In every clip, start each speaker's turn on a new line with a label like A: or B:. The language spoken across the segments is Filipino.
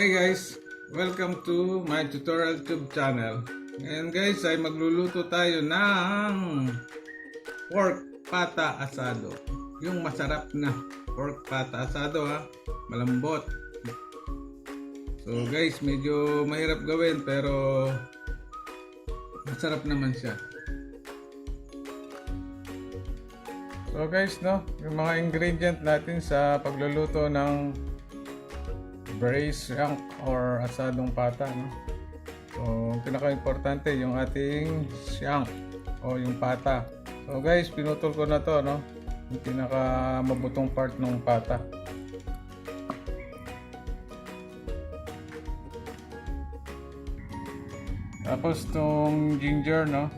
A: Hi guys! Welcome to my TutorialTube channel. Ngayon guys ay magluluto tayo ng pork pata asado. Yung masarap na pork pata asado ha. Malambot. So guys, medyo mahirap gawin pero masarap naman siya. So guys, no, yung mga ingredient natin sa pagluluto ng braised shank or asadong pata, no? So pinaka-importante yung ating shank o yung pata. So guys, pinutol ko na to, no? Yung pinaka mabutong part ng pata. Tapos tong ginger, no?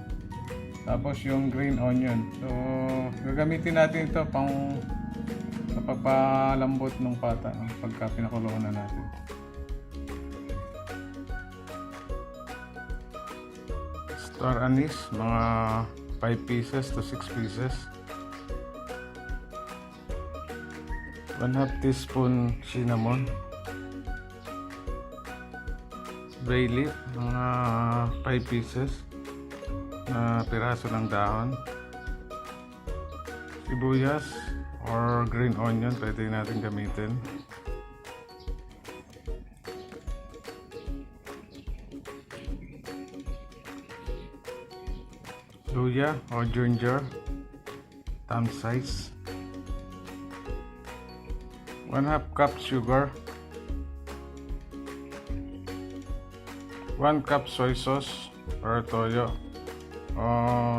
A: Tapos yung green onion. So gagamitin natin ito pang sa pagpalambot ng pata, no? Pagka pinakuloan na natin. Star anise, mga 5 pieces to 6 pieces. 1/2 teaspoon cinnamon. Bay leaf, mga 5 pieces na piraso ng dahon. Sibuyas or green onion, pwede natin gamitin. Luya or ginger, thumb size. 1/2 cup sugar. 1 cup soy sauce or toyo.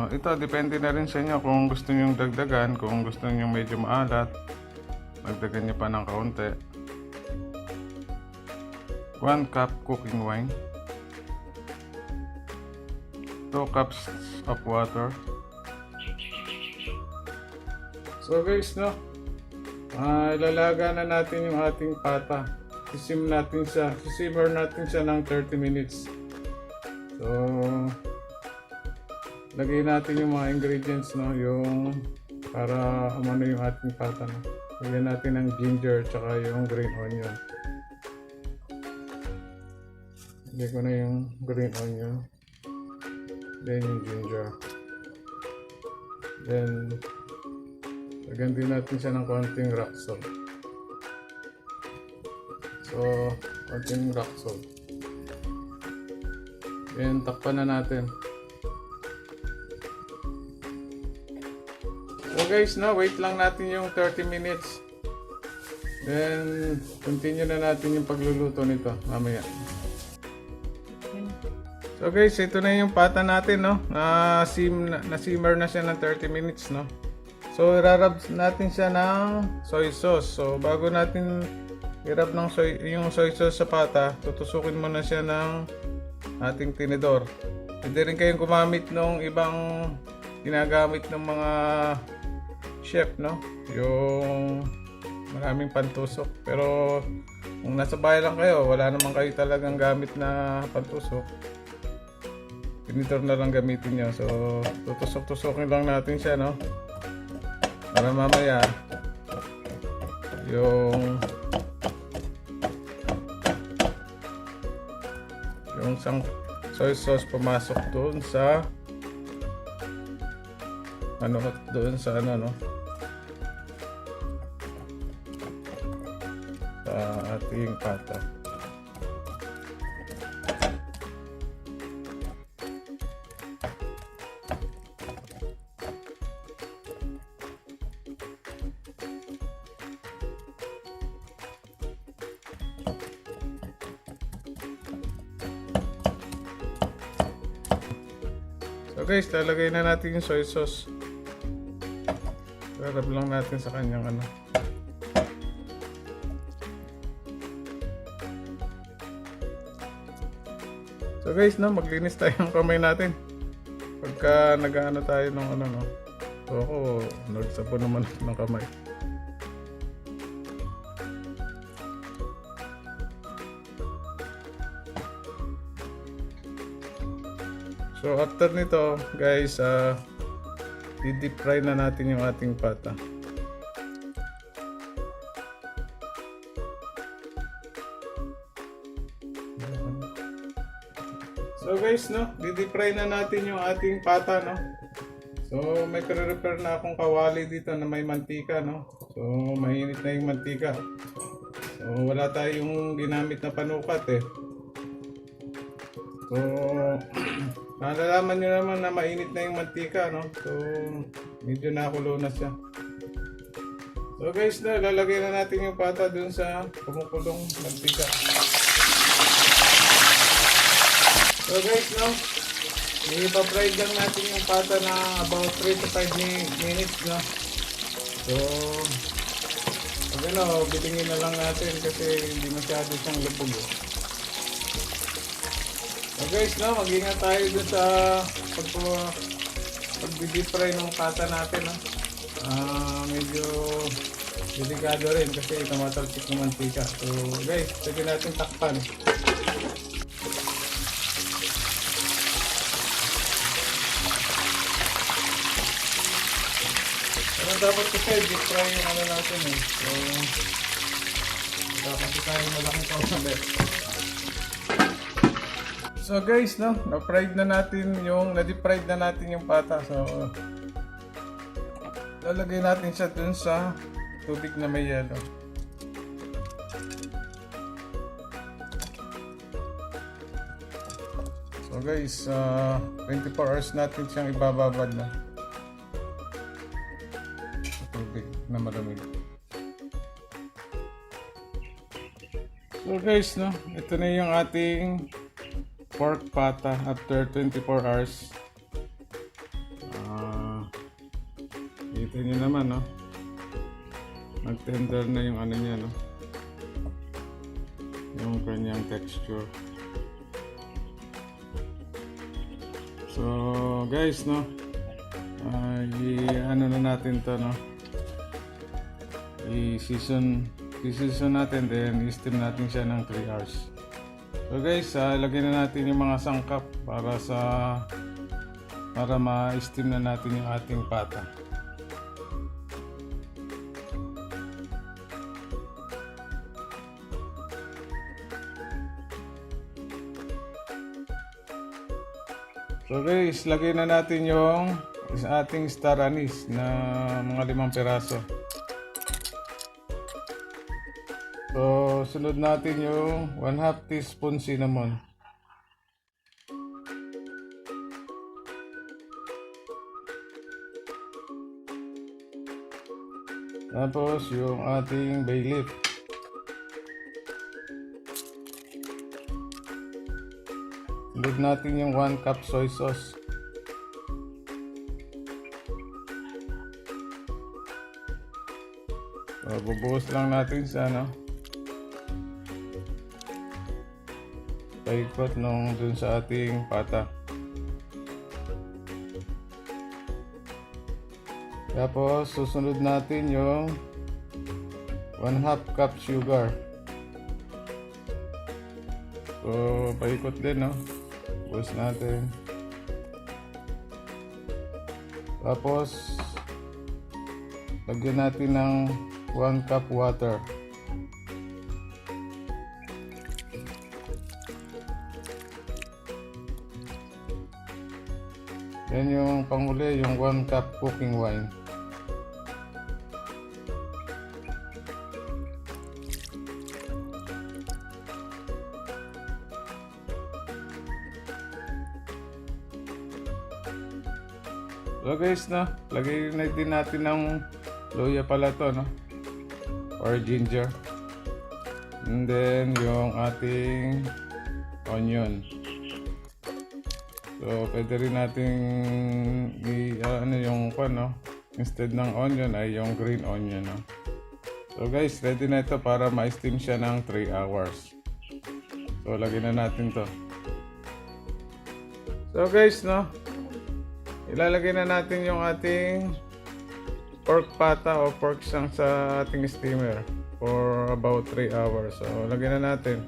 A: Ito depende na rin sa inyo kung gusto nyo dagdagan. Kung gusto nyo medyo maalat, magdagan nyo pa ng kaunti. 1 cup cooking wine. 2 cups of water. So guys, no, ilalaga na natin yung ating pata. Simmer natin siya ng 30 minutes. So lagay natin yung mga ingredients, no, yung para umano yung ating pata, no. Lagyan natin ng ginger tsaka yung green onion. Lagyan ko na yung green onion, then yung ginger, then lagyan din natin siya ng konting rock salt. So konting rock salt, then takpan na natin. So guys, no, wait lang natin yung 30 minutes. Then continue na natin yung pagluluto nito mamaya. So guys, ito na yung pata natin, no. Na-simmer na siya ng 30 minutes, no. So irarab natin siya ng soy sauce. So bago natin irab ng yung soy sauce sa pata, tutusukin muna siya ng ating tinidor. Pwede rin kayong gumamit ng ibang ginagamit ng mga chef, no, yung maraming pantusok. Pero kung nasa bahay lang kayo, wala naman kayo talagang gamit na pantusok, tinidor na lang gamitin nyo. So tutusok-tusokin lang natin siya, no, para mamaya yung soy sauce pumasok doon sa no, sa ating pata. So guys, lalagay na natin yung soy sauce. Rarab lang natin sa kanyang ano. So guys, no, maglinis tayo ng kamay natin pagka nag-ano tayo ng ano, no. So ako, nagsabon naman ako ng kamay. So after nito guys, i-deep fry na natin yung ating pata. guys, no, di-fry na natin yung ating pata, no. So may pre-prepare na akong kawali dito na may mantika, no. So mainit na yung mantika. So wala tayong ginamit na panukat eh. So nalalaman nyo naman na mainit na yung mantika, no. So medyo nakulo na siya. So guys, na lalagay na natin yung pata dun sa kumukulong mantika. So guys, no, i-fried lang natin yung pata na about 3 to 5 minutes, no. So pag ano, bilingin na lang natin kasi hindi masyado siyang lubog eh. So guys, no, mag-ingat tayo dun sa pag-deep fry ng pata natin, no. Medyo delikado rin kasi tumatalsik ng mantika. So guys, pwede natin takpan. Pero dapat kasi deep fry yung ano natin eh. So dapat tayo malaking pangsalit. So guys, no, na-deep fried na natin yung pata. So lalagay natin siya dun sa tubig na may yelo. So guys, 24 hours natin siyang ibababad na sa tubig na malamig. So guys, no, ito na yung ating pork pata after 24 hours. Kita nyo naman, no, nag-tender na yung ano niya, no, yung kanyang texture. So guys, no, ano na natin to, no, i-season natin, then i-steam natin siya ng 3 hours. So guys, lagyan na natin yung mga sangkap para ma-steam na natin yung ating pata. So guys, lagay na natin yung ating star anise na mga 5 piraso. So sunod natin yung 1/2 teaspoon cinnamon. Tapos yung ating bay leaf. Sunod natin yung 1 cup soy sauce. So, bubuhos lang natin sa ano, paikot dun sa ating pata. Tapos susunod natin yung 1/2 cup sugar. So paikot din, no, buhos natin. Tapos lagyan natin ng 1 cup water. Yan yung panghuli, yung 1 cup cooking wine. So guys, no, lagay na din natin ng luya pala to, no, or ginger. And then yung ating onion. So pwede rin nating ano yung no, instead ng onion ay yung green onion, no. So guys, ready na ito para ma-steam siya ng 3 hours. So lagyan na natin to. So guys, no, ilalagay na natin yung ating pork pata o pork chunks sa ating steamer for about 3 hours. So lagyan na natin.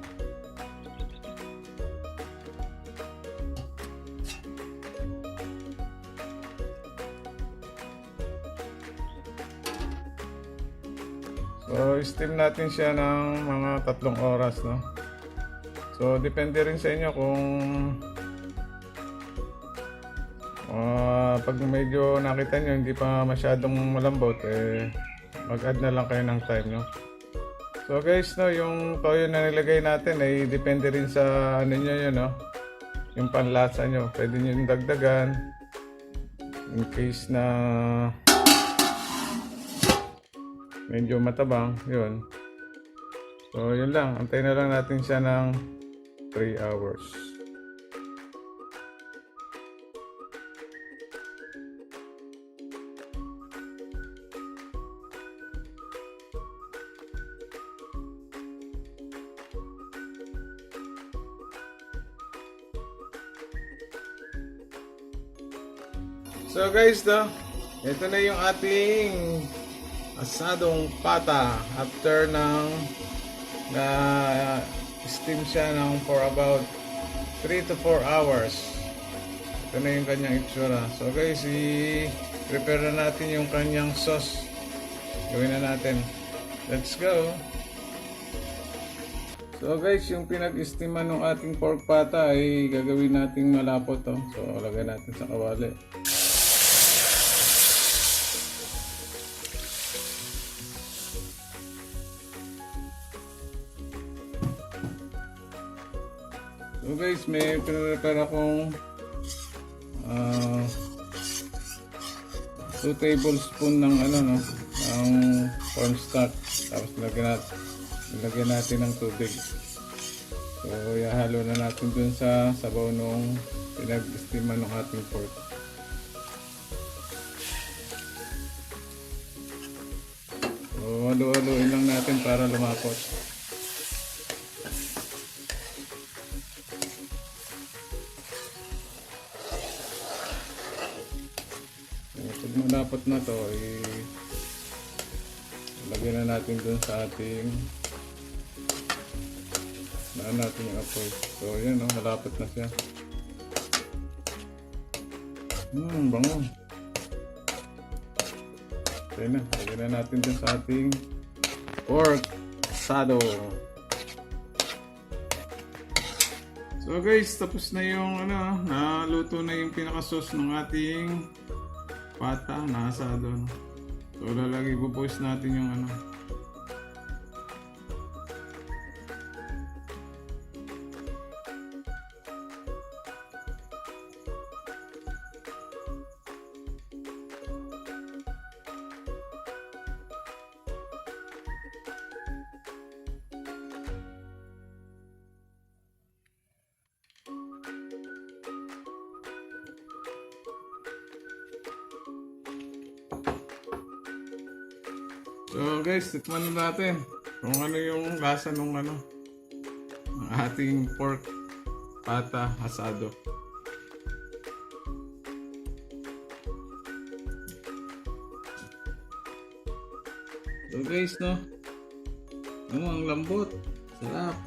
A: So steam natin siya ng mga 3 oras, no. So depende rin sa inyo kung Pag medyo nakita nyo hindi pa masyadong malambot, mag-add na lang kayo ng time, no? So guys, no, yung toyo na nilagay natin ay depende rin sa ano nyo yun, no? Yung panlasa nyo. Pwede nyo yung dagdagan in case na medyo matabang, yun. So yun lang, antayin na lang natin siya ng 3 hours. So guys, ito na yung ating asadong pata after ng steam siya for about 3 to 4 hours. Ito na yung kanyang itsura. So guys, i-prepare na natin yung kanyang sauce. Gawin na natin. Let's go! So guys, yung pinag-steaman ng ating pork pata ay gagawin nating malapot to. So lagay natin sa kawali. So guys, may pinrepare akong 2 tablespoon ng ng cornstarch. Tapos lagyan natin ng tubig. So ihalo na natin dun sa sabaw nung pinag-steaman ng ating pork. So halo-haloin lang natin para lumapot. Pag malapot na to, lagyan na natin dun sa ating natin yung apoy. So yan, malapot na siya. Bango. Okay na, lagyan na natin dun sa ating pork asado. So guys, tapos na yung naluto na yung pinaka-sauce ng ating pata na asado. So lalagay bubuhos natin yung So guys, tikman na natin kung ano yung lasa ng ating pork pata asado. So guys, ang lambot, sarap.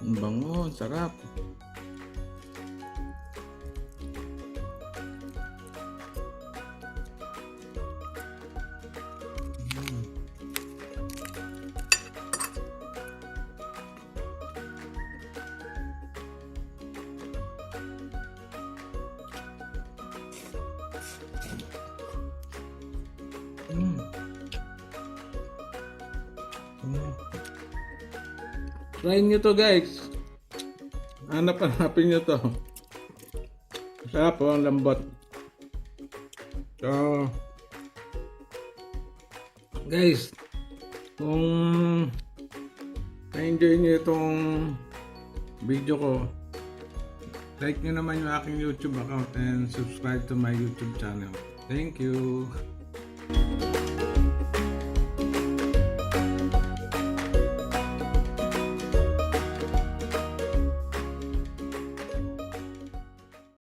A: Ang bango, sarap. Try nyo to guys. Hanapin nyo to. Sarap ang lambot. So guys, kung na-enjoy nyo itong video ko, like nyo naman yung aking YouTube account and subscribe to my YouTube channel. Thank you.